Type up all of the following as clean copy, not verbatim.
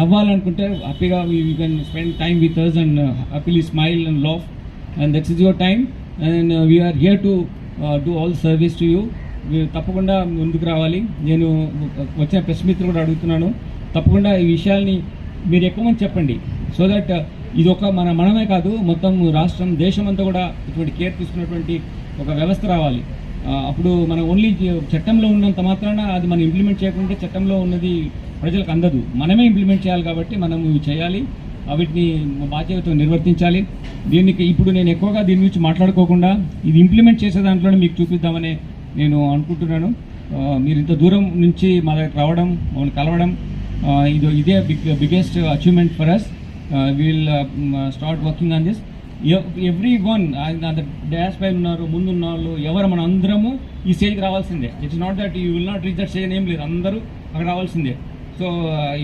నవ్వాలనుకుంటే హ్యాపీగా you can spend time with us and happily smile and laugh and that's is your time and we are here to do all service to you. తప్పకుండా ముందుకు రావాలి. నేను వచ్చిన press మిత్రులు కూడా అడుగుతున్నాను, తప్పకుండా ఈ విషయాల్ని మీరు ఎక్కువ మంది చెప్పండి. సో దట్ ఇది ఒక మనమే కాదు, మొత్తం రాష్ట్రం దేశం అంతా కూడా ఇటువంటి కేర్ తీసుకున్నటువంటి ఒక వ్యవస్థ రావాలి. అప్పుడు మనం ఓన్లీ చట్టంలో ఉన్నంత మాత్రాన అది మనం ఇంప్లిమెంట్ చేయకుంటే చట్టంలో ఉన్నది ప్రజలకు అందదు. మనమే ఇంప్లిమెంట్ చేయాలి కాబట్టి మనం ఇవి చేయాలి, వీటిని బాధ్యతతో నిర్వర్తించాలి. దీనికి ఇప్పుడు నేను ఎక్కువగా దీని గురించి మాట్లాడుకోకుండా ఇది ఇంప్లిమెంట్ చేసే దాంట్లోనే మీకు చూపిద్దామని నేను అనుకుంటున్నాను. మీరు ఇంత దూరం నుంచి మా దగ్గర రావడం, మమ్మల్ని కలవడం, ఇదే biggest achievement for us. Will start working on this. Everyone dash పైన ఉన్నారు, ముందున్న వాళ్ళు ఎవరు మన అందరము ఈ స్టేజ్కి రావాల్సిందే. It's not that you will not reach that stage, ఏం లేదు, అందరూ అక్కడ రావాల్సిందే. So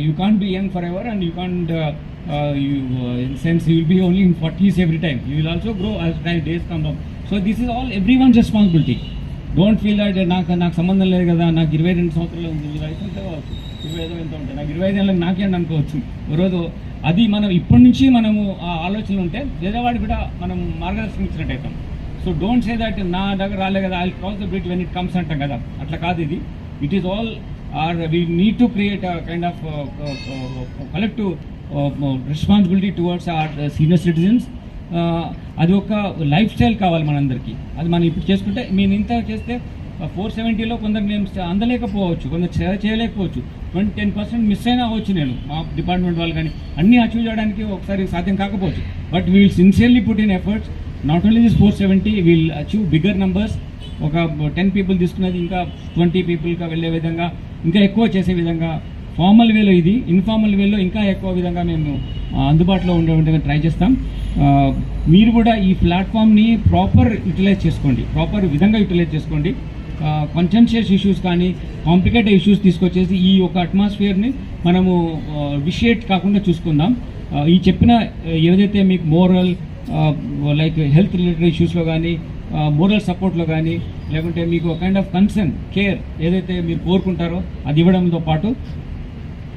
you can't be young for ever and you can't in sense you will be only in 40s every time. You will also grow as days come down. So this is all everyone's responsibility. Don't feel that నాకు సంబంధం లేదు కదా, నాకు 22 సంవత్సరాలు ఉంది, 25 ఎంత ఉంటాయి, నాకు 25 ఏళ్ళకి నాకేంటి అనుకోవచ్చు రోజు. అది మనం ఇప్పటి నుంచి మనము ఆ ఆలోచనలు ఉంటే పేదవాడికి కూడా మనం మార్గదర్శనం ఇచ్చినట్టు అవుతాం. సో డోంట్ సే దట్ నా దగ్గర రాలే కదా, I cross the bridge when it comes అంటాం కదా, అట్లా కాదు ఇది. It is all we need to create a kind of collective responsibility towards our senior citizens. అది ఒక లైఫ్ స్టైల్ కావాలి మనందరికీ. అది మనం ఇప్పుడు చేసుకుంటే మేము ఇంత చేస్తే 470లో కొందరు మేము అందలేకపోవచ్చు, కొందరు చేయలేకపోవచ్చు, 10% మిస్ అయినా అవ్వచ్చు. నేను మా డిపార్ట్మెంట్ వాళ్ళు కానీ అన్నీ అచీవ్ చేయడానికి ఒకసారి సాధ్యం కాకపోవచ్చు. But we will sincerely put in efforts. Not only this 470, will achieve bigger numbers. ఒక 10 people తీసుకున్నది ఇంకా 20 peopleగా వెళ్ళే విధంగా, ఇంకా ఎక్కువ చేసే విధంగా, ఫార్మల్ వేలో ఇది, ఇన్ఫార్మల్ వేలో ఇంకా ఎక్కువ విధంగా మేము అందుబాటులో ఉండే విధంగా ట్రై చేస్తాం. మీరు కూడా ఈ ప్లాట్ఫామ్ని ప్రాపర్ యూటిలైజ్ చేసుకోండి, ప్రాపర్ విధంగా యూటిలైజ్ చేసుకోండి. కన్సెన్షియస్ ఇష్యూస్ కానీ కాంప్లికేటెడ్ ఇష్యూస్ తీసుకొచ్చేసి ఈ ఒక అట్మాస్ఫియర్ని మనము విషియేట్ కాకుండా చూసుకుందాం. ఈ చెప్పిన ఏదైతే మీకు మోరల్ లైక్ హెల్త్ రిలేటెడ్ ఇష్యూస్లో కానీ, మోరల్ సపోర్ట్లో కానీ, లేకుంటే మీకు కైండ్ ఆఫ్ కన్సర్న్ కేర్ ఏదైతే మీరు కోరుకుంటారో అది ఇవ్వడంతో పాటు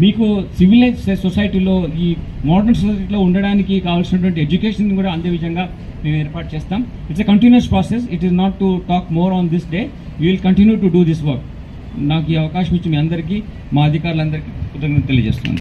మీకు సివిలైజ్ సొసైటీలో, ఈ మోడర్న్ సొసైటీలో ఉండడానికి కావాల్సినటువంటి ఎడ్యుకేషన్ కూడా అందే విధంగా మేము ఏర్పాటు చేస్తాం. It's a continuous process. It is not to talk more on this day. We will continue to do this work. నాకు ఈ అవకాశం ఇచ్చి మీ అందరికీ, మా అధికారులందరికీ కృతజ్ఞతలు తెలియజేస్తున్నాను.